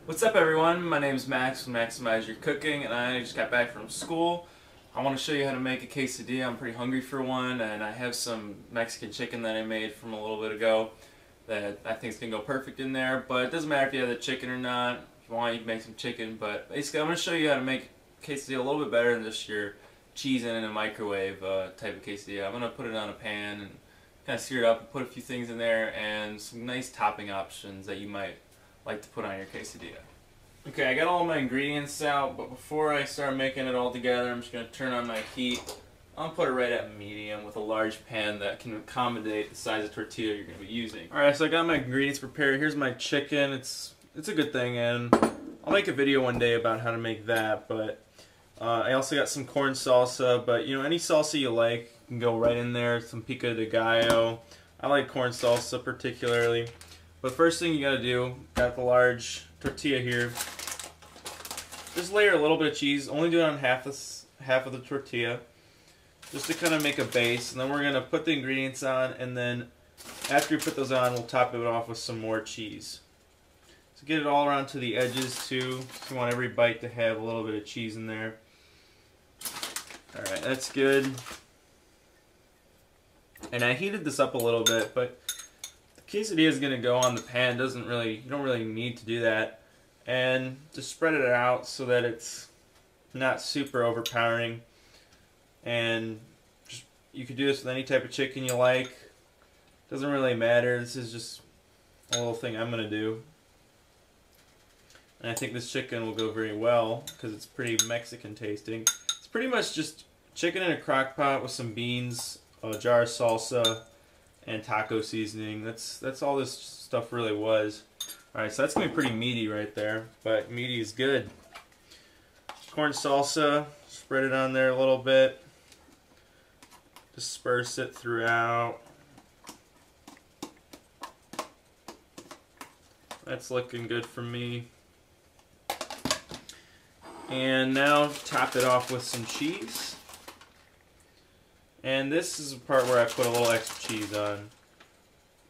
What's up everyone, my name is Max from Maximize Your Cooking and I just got back from school. I want to show you how to make a quesadilla. I'm pretty hungry for one and I have some Mexican chicken that I made from a little bit ago that I think is going to go perfect in there, but it doesn't matter if you have the chicken or not. If you want, you can make some chicken, but basically I'm going to show you how to make quesadilla a little bit better than just your cheese in a microwave type of quesadilla. I'm going to put it on a pan and kind of sear it up and put a few things in there and some nice topping options that you might like to put on your quesadilla. Okay, I got all my ingredients out, but before I start making it all together, I'm just going to turn on my heat. I'm going to put it right at medium with a large pan that can accommodate the size of tortilla you're going to be using. Alright, so I got my ingredients prepared. Here's my chicken. It's a good thing, and I'll make a video one day about how to make that, but I also got some corn salsa, but you know, any salsa you like can go right in there. Some pico de gallo. I like corn salsa particularly. But first thing you gotta do, got the large tortilla here. Just layer a little bit of cheese, only do it on half of the tortilla, just to kind of make a base. And then we're gonna put the ingredients on, and then after we put those on, we'll top it off with some more cheese. So get it all around to the edges too. You want every bite to have a little bit of cheese in there. Alright, that's good. And I heated this up a little bit, but quesadilla is going to go on the pan. You don't really need to do that. And just spread it out so that it's not super overpowering. And you could do this with any type of chicken you like. Doesn't really matter. This is just a little thing I'm going to do. And I think this chicken will go very well because it's pretty Mexican tasting. It's pretty much just chicken in a crock pot with some beans, a jar of salsa, and taco seasoning. That's all this stuff really was. Alright, so that's going to be pretty meaty right there, but meaty is good. Corn salsa, spread it on there a little bit. Disperse it throughout. That's looking good for me. And now top it off with some cheese. And this is the part where I put a little extra cheese on.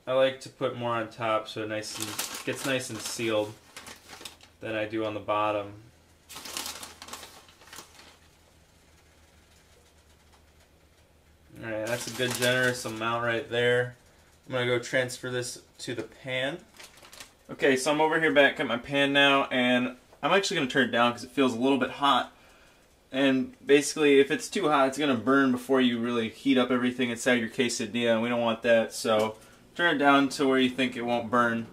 I like to put more on top so it gets nice and sealed than I do on the bottom. Alright, that's a good generous amount right there. I'm going to go transfer this to the pan. Okay, so I'm over here back at my pan now, and I'm actually going to turn it down because it feels a little bit hot. And basically, if it's too hot, it's going to burn before you really heat up everything inside your quesadilla, and we don't want that. So turn it down to where you think it won't burn.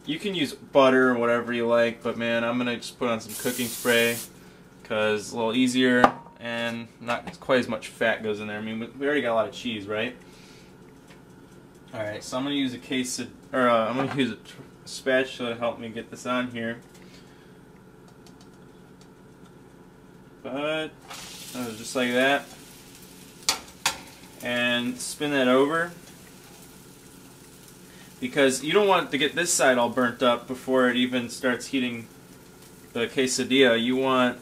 You can use butter or whatever you like, but man, I'm going to just put on some cooking spray because it's a little easier and not quite as much fat goes in there. I mean, we already got a lot of cheese, right? Alright, so I'm going to use I'm going to use a spatula to help me get this on here. But just like that, and spin that over because you don't want it to get this side all burnt up before it even starts heating the quesadilla. You want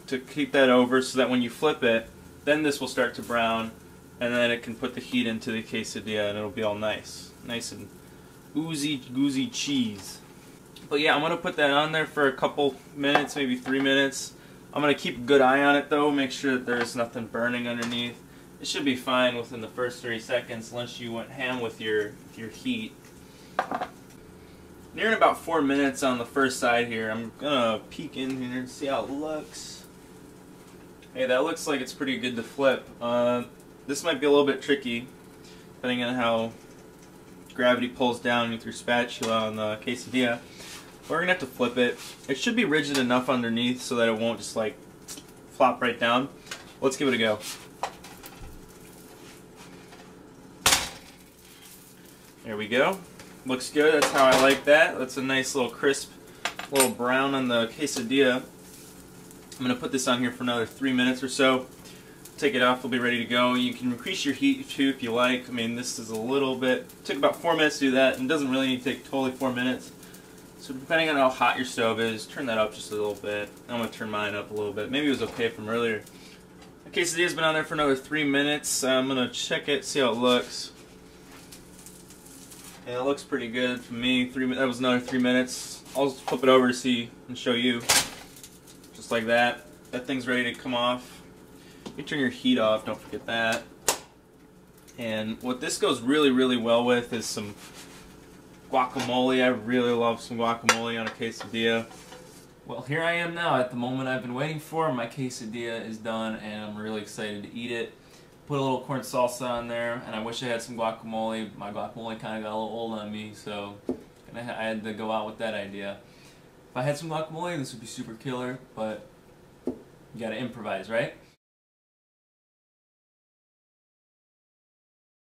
to keep that over so that when you flip it, then this will start to brown, and then it can put the heat into the quesadilla and it'll be all nice and oozy goozy cheese. But yeah, I'm gonna put that on there for a couple minutes, maybe 3 minutes. I'm going to keep a good eye on it though, make sure that there's nothing burning underneath. It should be fine within the first 30 seconds unless you went ham with your heat. Nearing about 4 minutes on the first side here. I'm going to peek in here and see how it looks. Hey, that looks like it's pretty good to flip. This might be a little bit tricky depending on how gravity pulls down with your spatula on the quesadilla. We're going to have to flip it. It should be rigid enough underneath so that it won't just like flop right down. Let's give it a go. There we go. Looks good. That's how I like that. That's a nice little crisp, little brown on the quesadilla. I'm going to put this on here for another 3 minutes or so. Take it off. We'll be ready to go. You can increase your heat too if you like. I mean, this is a little bit. It took about 4 minutes to do that, and it doesn't really need to take totally 4 minutes. So depending on how hot your stove is, turn that up just a little bit. I'm going to turn mine up a little bit. Maybe it was okay from earlier. The quesadilla's been on there for another 3 minutes. I'm going to check it, see how it looks. And it looks pretty good for me. That was another 3 minutes. I'll just flip it over to see and show you. Just like that. That thing's ready to come off. You turn your heat off, don't forget that. And what this goes really, really well with is some guacamole. I really love some guacamole on a quesadilla. Well, here I am now at the moment I've been waiting for. My quesadilla is done and I'm really excited to eat it. Put a little corn salsa on there, and I wish I had some guacamole. My guacamole kind of got a little old on me, so I had to go out with that idea. If I had some guacamole, this would be super killer, but you gotta improvise, right?